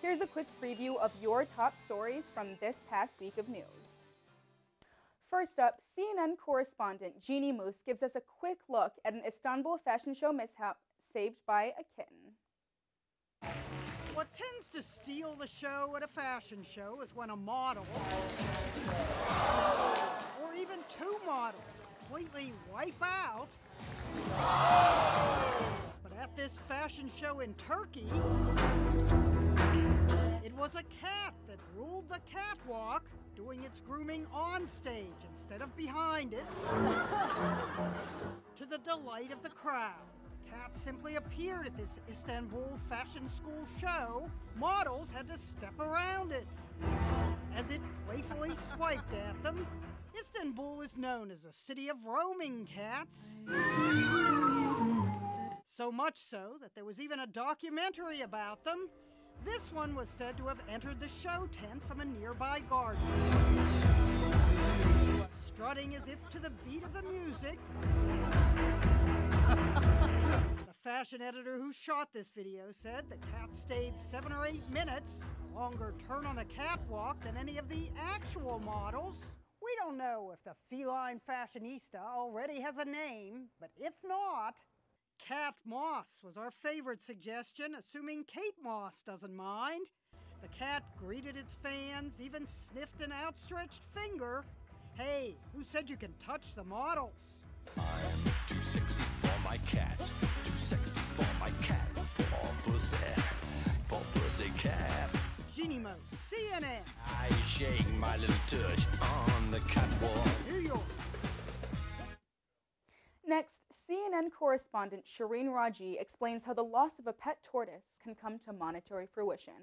Here's a quick preview of your top stories from this past week of news. First up, CNN correspondent Jeannie Moose gives us a quick look at an Istanbul fashion show mishap saved by a kitten. What tends to steal the show at a fashion show is when a model, or even two models, completely wipe out. But at this fashion show in Turkey, it was a cat that ruled the catwalk, doing its grooming on stage instead of behind it, to the delight of the crowd. The cat simply appeared at this Istanbul fashion school show. Models had to step around it. As it playfully swiped at them, Istanbul is known as a city of roaming cats. So much so that there was even a documentary about them. This one was said to have entered the show tent from a nearby garden. Strutting as if to the beat of the music. The fashion editor who shot this video said the cat stayed 7 or 8 minutes, a longer turn on the catwalk than any of the actual models. We don't know if the feline fashionista already has a name, but if not, Cat Moss was our favorite suggestion, assuming Kate Moss doesn't mind. The cat greeted its fans, even sniffed an outstretched finger. Hey, who said you can touch the models? I'm too sexy for my cat, too sexy for my cat, poor pussy cat. Jeannie Moose, CNN. I shake my little touch on the catwalk. New York. Next, CNN correspondent Shireen Raji explains how the loss of a pet tortoise can come to monetary fruition.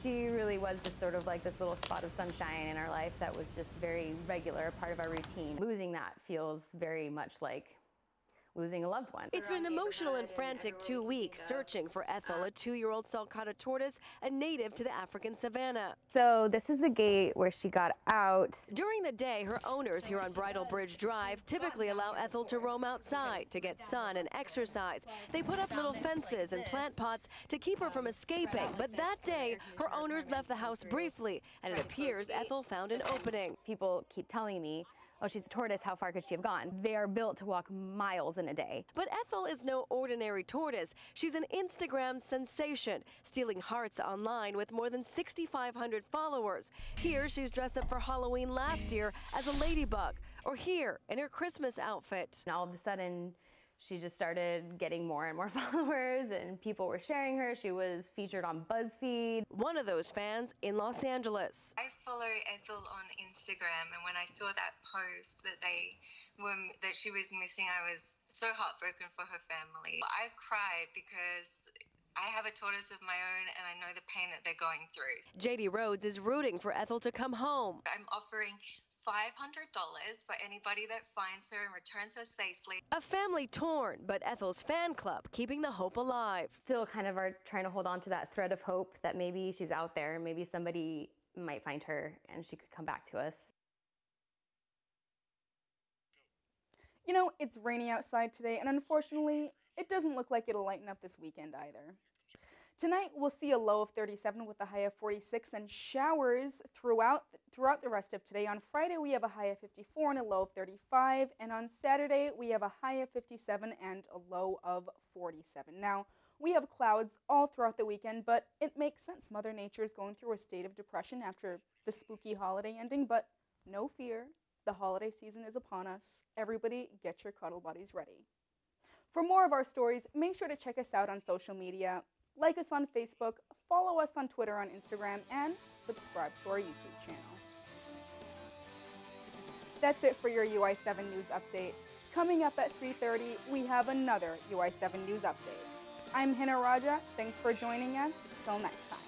She really was just sort of like this little spot of sunshine in our life that was just very regular, part of our routine. Losing that feels very much like losing a loved one. It's been an emotional and frantic 2 weeks searching for Ethel, a 2-year-old sulcata tortoise, a native to the African savannah. So this is the gate where she got out. During the day, her owners here on Bridal Bridge Drive typically allow Ethel to roam outside to get sun and exercise. They put up little fences and plant pots to keep her from escaping. But that day, her owners left the house briefly, and it appears Ethel found an opening. People keep telling me, oh, she's a tortoise, how far could she have gone? They are built to walk miles in a day. But Ethel is no ordinary tortoise. She's an Instagram sensation, stealing hearts online with more than 6,500 followers. Here, she's dressed up for Halloween last year as a ladybug, or here, in her Christmas outfit. And all of a sudden, she just started getting more and more followers, and people were sharing her. She was featured on BuzzFeed. One of those fans in Los Angeles. I follow Ethel on Instagram, and when I saw that post that she was missing, I was so heartbroken for her family. I cried because I have a tortoise of my own, and I know the pain that they're going through. JD Rhodes is rooting for Ethel to come home. I'm offering $500 for anybody that finds her and returns her safely. A family torn, but Ethel's fan club keeping the hope alive. Still kind of are trying to hold on to that thread of hope that maybe she's out there, maybe somebody might find her and she could come back to us. You know, it's rainy outside today, and unfortunately, it doesn't look like it'll lighten up this weekend either. Tonight, we'll see a low of 37 with a high of 46 and showers throughout the rest of today. On Friday, we have a high of 54 and a low of 35. And on Saturday, we have a high of 57 and a low of 47. Now, we have clouds all throughout the weekend, but it makes sense. Mother Nature is going through a state of depression after the spooky holiday ending, but no fear. The holiday season is upon us. Everybody get your cuddle buddies ready. For more of our stories, make sure to check us out on social media. Like us on Facebook, follow us on Twitter, on Instagram, and subscribe to our YouTube channel. That's it for your UI7 News Update. Coming up at 3:30, we have another UI7 News Update. I'm Hinna. Thanks for joining us. Till next time.